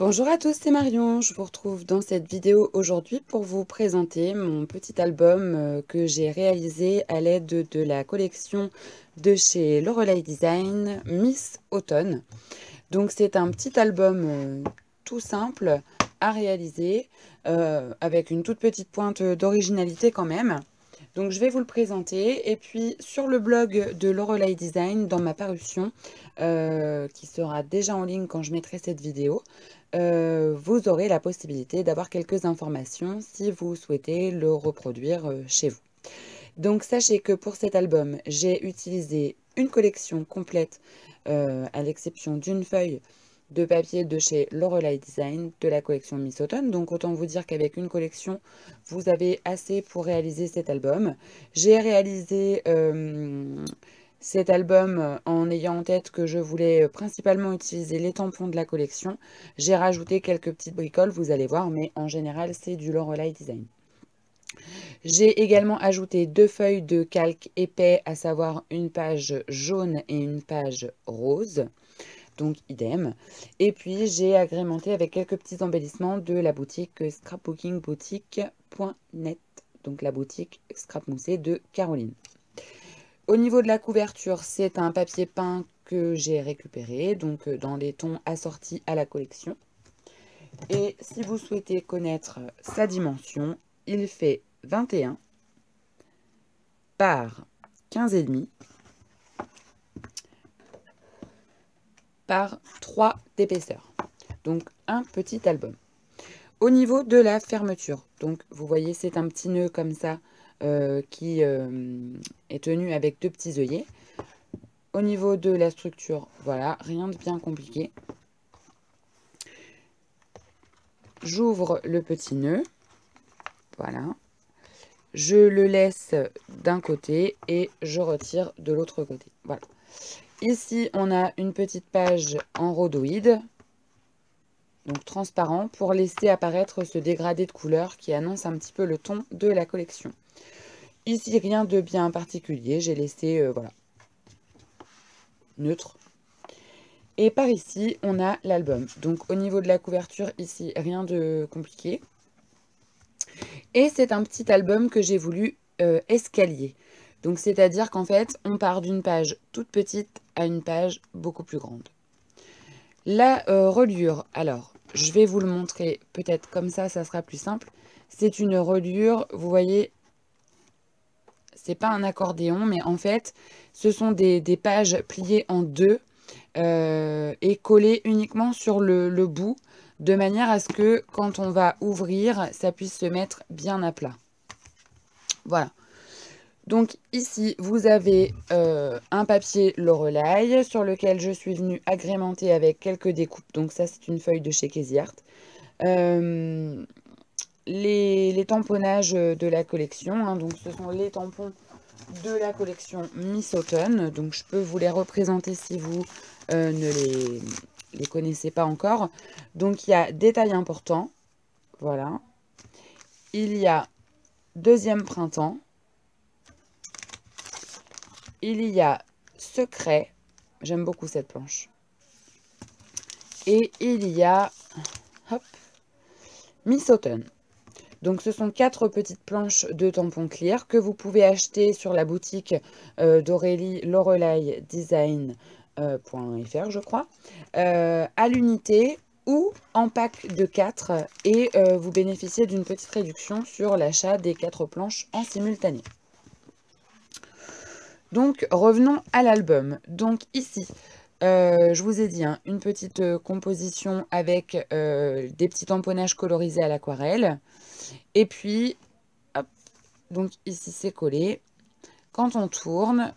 Bonjour à tous, c'est Marion. Je vous retrouve dans cette vidéo aujourd'hui pour vous présenter mon petit album que j'ai réalisé à l'aide de la collection de chez Lorelei Design, Miss Automne. Donc c'est un petit album tout simple à réaliser avec une toute petite pointe d'originalité quand même. Donc je vais vous le présenter et puis sur le blog de Lorelei Design dans ma parution qui sera déjà en ligne quand je mettrai cette vidéo, vous aurez la possibilité d'avoir quelques informations si vous souhaitez le reproduire chez vous. Donc sachez que pour cet album, j'ai utilisé une collection complète à l'exception d'une feuille de papier de chez Lorelei Design de la collection Miss Automne. Donc autant vous dire qu'avec une collection, vous avez assez pour réaliser cet album. J'ai réalisé cet album en ayant en tête que je voulais principalement utiliser les tampons de la collection. J'ai rajouté quelques petites bricoles, vous allez voir, mais en général, c'est du Lorelei Design. J'ai également ajouté deux feuilles de calque épais, à savoir une page jaune et une page rose. Donc idem. Et puis j'ai agrémenté avec quelques petits embellissements de la boutique scrapbookingboutique.net. Donc la boutique scrap moussé de Caroline. Au niveau de la couverture, c'est un papier peint que j'ai récupéré, donc dans les tons assortis à la collection. Et si vous souhaitez connaître sa dimension, il fait 21 par 15,5 par 3 d'épaisseur. Donc un petit album. Au niveau de la fermeture, donc vous voyez c'est un petit nœud comme ça qui est tenu avec deux petits œillets. Au niveau de la structure, voilà, rien de bien compliqué. J'ouvre le petit nœud, voilà. Je le laisse d'un côté et je retire de l'autre côté, voilà. Ici, on a une petite page en rhodoïde, donc transparent, pour laisser apparaître ce dégradé de couleur qui annonce un petit peu le ton de la collection. Ici, rien de bien particulier, j'ai laissé, voilà, neutre. Et par ici, on a l'album. Donc, au niveau de la couverture, ici, rien de compliqué. Et c'est un petit album que j'ai voulu escalier. Donc, c'est-à-dire qu'en fait, on part d'une page toute petite à une page beaucoup plus grande. La reliure, alors, je vais vous le montrer peut-être comme ça sera plus simple. C'est une reliure, vous voyez, c'est pas un accordéon, mais en fait, ce sont des pages pliées en deux et collées uniquement sur le bout, de manière à ce que quand on va ouvrir, ça puisse se mettre bien à plat. Voilà. Donc ici, vous avez un papier Lorelei sur lequel je suis venue agrémenter avec quelques découpes. Donc ça, c'est une feuille de chez Casey Art. Les tamponnages de la collection, hein, donc ce sont les tampons de la collection Miss Automne. Donc je peux vous les représenter si vous ne les connaissez pas encore. Donc il y a détail important, voilà. Il y a deuxième printemps. Il y a secret, j'aime beaucoup cette planche. Et il y a hop, Miss Autumn. Donc ce sont 4 petites planches de tampons clear que vous pouvez acheter sur la boutique d'Aurélie Lorelei Design.fr, je crois, à l'unité ou en pack de 4 et vous bénéficiez d'une petite réduction sur l'achat des 4 planches en simultané. Donc, revenons à l'album. Donc, ici, je vous ai dit, hein, une petite composition avec des petits tamponnages colorisés à l'aquarelle. Et puis, hop, donc ici, c'est collé. Quand on tourne,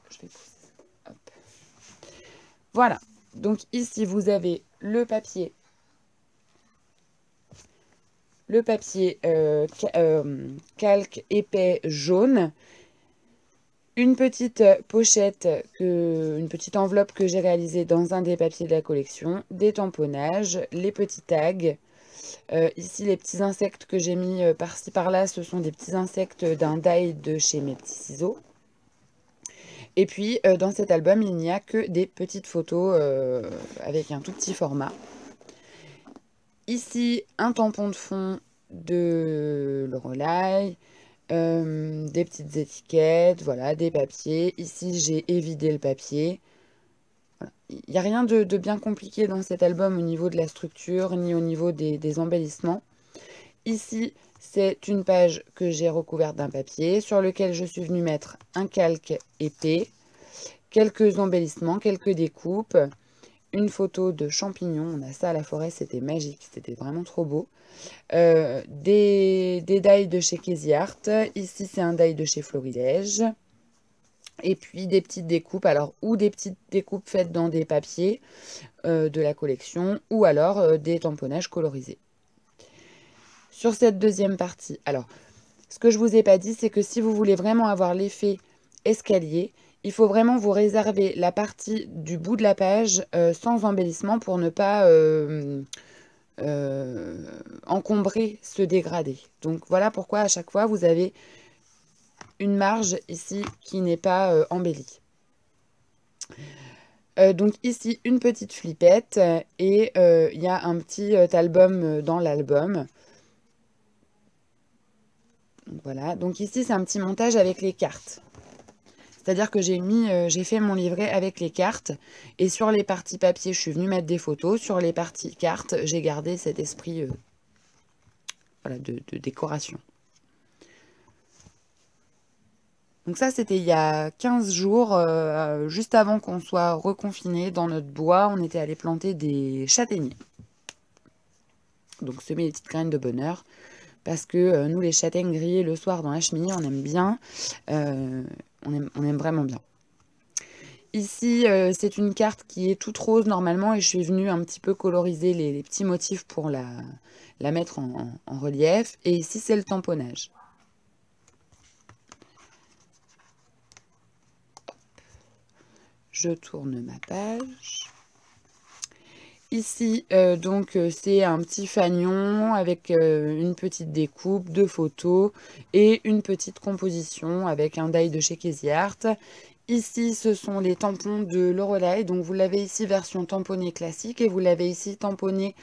je vais pousser ça, hop. Voilà. Donc, ici, vous avez le papier. Le papier calque épais jaune. Une petite pochette, une petite enveloppe que j'ai réalisée dans un des papiers de la collection, des tamponnages, les petits tags. Ici, les petits insectes que j'ai mis par-ci par-là, ce sont des petits insectes d'un die de chez Mes Petits Ciseaux. Et puis, dans cet album, il n'y a que des petites photos avec un tout petit format. Ici, un tampon de fond de Lorelai, des petites étiquettes, voilà, des papiers. Ici, j'ai évidé le papier. Voilà. Il n'y a rien de bien compliqué dans cet album au niveau de la structure, ni au niveau des embellissements. Ici, c'est une page que j'ai recouverte d'un papier sur lequel je suis venue mettre un calque épais, quelques embellissements, quelques découpes, une photo de champignons. On a ça à la forêt, c'était magique, c'était vraiment trop beau. Des die de chez Casey Art. Ici, c'est un die de chez Florilège. Et puis des petites découpes, alors ou des petites découpes faites dans des papiers de la collection, ou alors des tamponnages colorisés. Sur cette deuxième partie, alors, ce que je ne vous ai pas dit, c'est que si vous voulez vraiment avoir l'effet escalier, il faut vraiment vous réserver la partie du bout de la page sans embellissement pour ne pas encombrer ce dégradé. Donc voilà pourquoi à chaque fois vous avez une marge ici qui n'est pas embellie. Donc ici une petite flippette et il y a un petit album dans l'album. Voilà, donc ici c'est un petit montage avec les cartes. C'est-à-dire que j'ai fait mon livret avec les cartes et sur les parties papier, je suis venue mettre des photos. Sur les parties cartes, j'ai gardé cet esprit voilà, de décoration. Donc ça, c'était il y a 15 jours, juste avant qu'on soit reconfiné dans notre bois. On était allé planter des châtaigniers. Donc semer les petites graines de bonheur. Parce que nous, les châtaignes grillées le soir dans la cheminée, on aime bien. On aime vraiment bien. Ici, c'est une carte qui est toute rose normalement et je suis venue un petit peu coloriser les petits motifs pour la mettre en relief. Et ici, c'est le tamponnage. Je tourne ma page. Ici, donc, c'est un petit fanion avec une petite découpe, deux photos et une petite composition avec un die de chez Casey Art. Ici, ce sont les tampons de Lorelai. Donc, vous l'avez ici version tamponnée classique et vous l'avez ici tamponné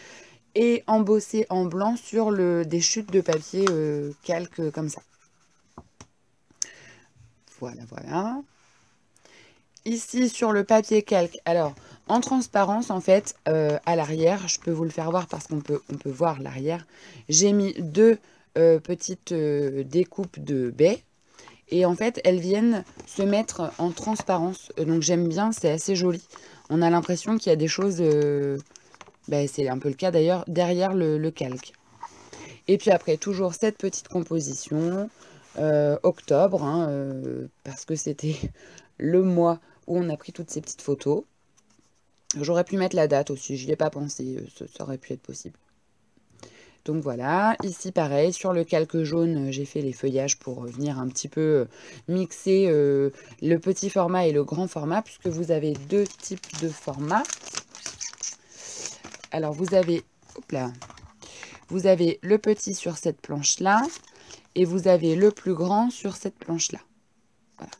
et embossé en blanc sur des chutes de papier calque comme ça. Voilà, voilà. Ici, sur le papier calque, alors, en transparence, en fait, à l'arrière, je peux vous le faire voir parce qu'on peut voir l'arrière. J'ai mis deux petites découpes de baies. Et en fait, elles viennent se mettre en transparence. Donc j'aime bien, c'est assez joli. On a l'impression qu'il y a des choses... c'est un peu le cas d'ailleurs derrière le calque. Et puis après, toujours cette petite composition. Octobre, hein, parce que c'était le mois où on a pris toutes ces petites photos. J'aurais pu mettre la date aussi, j'y ai pas pensé, ça aurait pu être possible. Donc voilà, ici pareil, sur le calque jaune, j'ai fait les feuillages pour venir un petit peu mixer le petit format et le grand format, puisque vous avez deux types de formats. Alors vous avez, hop là, vous avez le petit sur cette planche-là, et vous avez le plus grand sur cette planche-là. Voilà.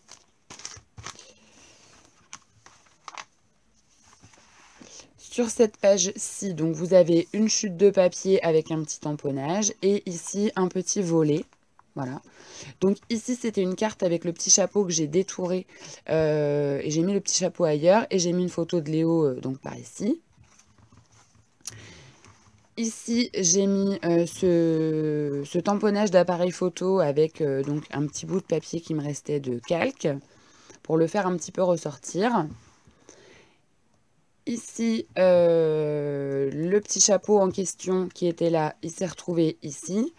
Sur cette page-ci, donc vous avez une chute de papier avec un petit tamponnage et ici un petit volet. Voilà. Donc ici c'était une carte avec le petit chapeau que j'ai détouré et j'ai mis le petit chapeau ailleurs et j'ai mis une photo de Léo donc par ici. Ici j'ai mis ce tamponnage d'appareil photo avec donc un petit bout de papier qui me restait de calque pour le faire un petit peu ressortir. Ici, le petit chapeau en question qui était là, il s'est retrouvé ici.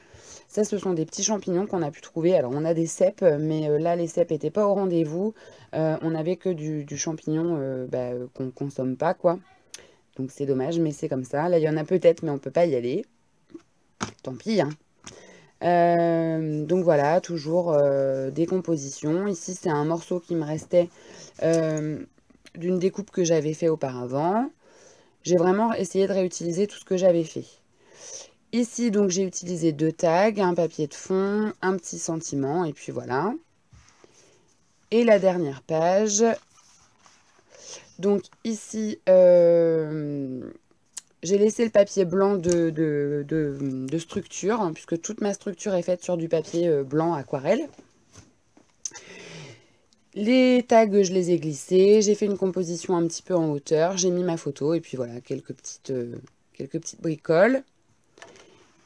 Ça, ce sont des petits champignons qu'on a pu trouver. Alors, on a des cèpes, mais là, les cèpes n'étaient pas au rendez-vous. On n'avait que du champignon qu'on ne consomme pas, quoi. Donc, c'est dommage, mais c'est comme ça. Là, il y en a peut-être, mais on ne peut pas y aller. Tant pis, hein. Donc, voilà, toujours des compositions. Ici, c'est un morceau qui me restait... d'une découpe que j'avais fait auparavant. J'ai vraiment essayé de réutiliser tout ce que j'avais fait. Ici, donc, j'ai utilisé deux tags, un papier de fond, un petit sentiment, et puis voilà. Et la dernière page. Donc, ici, J'ai laissé le papier blanc de structure, hein, puisque toute ma structure est faite sur du papier blanc aquarelle. Les tags, je les ai glissés. J'ai fait une composition un petit peu en hauteur. J'ai mis ma photo et puis voilà, quelques petites bricoles.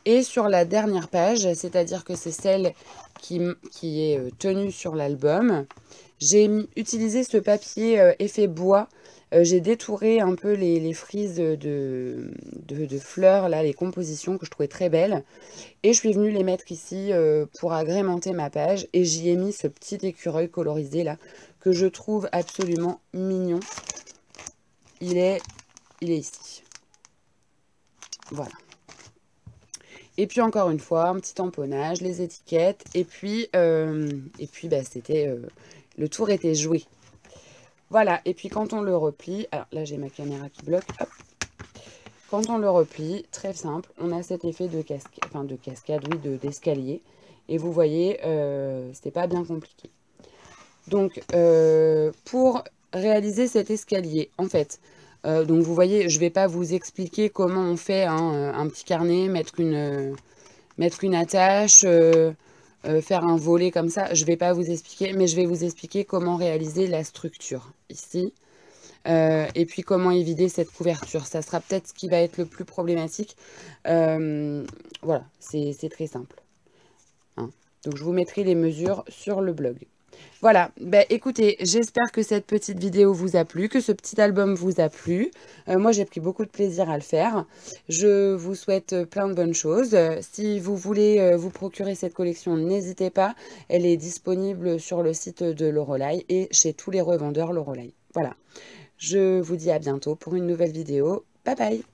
Et sur la dernière page, c'est-à-dire que c'est celle qui est tenue sur l'album, j'ai utilisé ce papier effet bois. J'ai détouré un peu les frises de fleurs, là, les compositions que je trouvais très belles. Et je suis venue les mettre ici pour agrémenter ma page. Et j'y ai mis ce petit écureuil colorisé là, que je trouve absolument mignon. Il est ici. Voilà. Et puis encore une fois, un petit tamponnage, les étiquettes. Et puis bah, c'était le tour était joué. Voilà, et puis quand on le replie, alors là j'ai ma caméra qui bloque, hop. Quand on le replie, très simple, on a cet effet de cascade, oui, d'escalier. Et vous voyez, c'était pas bien compliqué. Donc, pour réaliser cet escalier, en fait, donc vous voyez, je vais pas vous expliquer comment on fait un petit carnet, mettre une attache, faire un volet comme ça. Je vais pas vous expliquer, mais je vais vous expliquer comment réaliser la structure ici. Et puis comment éviter cette couverture. Ça sera peut-être ce qui va être le plus problématique. Voilà, c'est très simple. Hein. Donc je vous mettrai les mesures sur le blog. Voilà, ben, écoutez, j'espère que cette petite vidéo vous a plu, que ce petit album vous a plu. Moi, j'ai pris beaucoup de plaisir à le faire. Je vous souhaite plein de bonnes choses. Si vous voulez vous procurer cette collection, n'hésitez pas. Elle est disponible sur le site de Lorelai et chez tous les revendeurs Lorelai. Voilà, je vous dis à bientôt pour une nouvelle vidéo. Bye bye!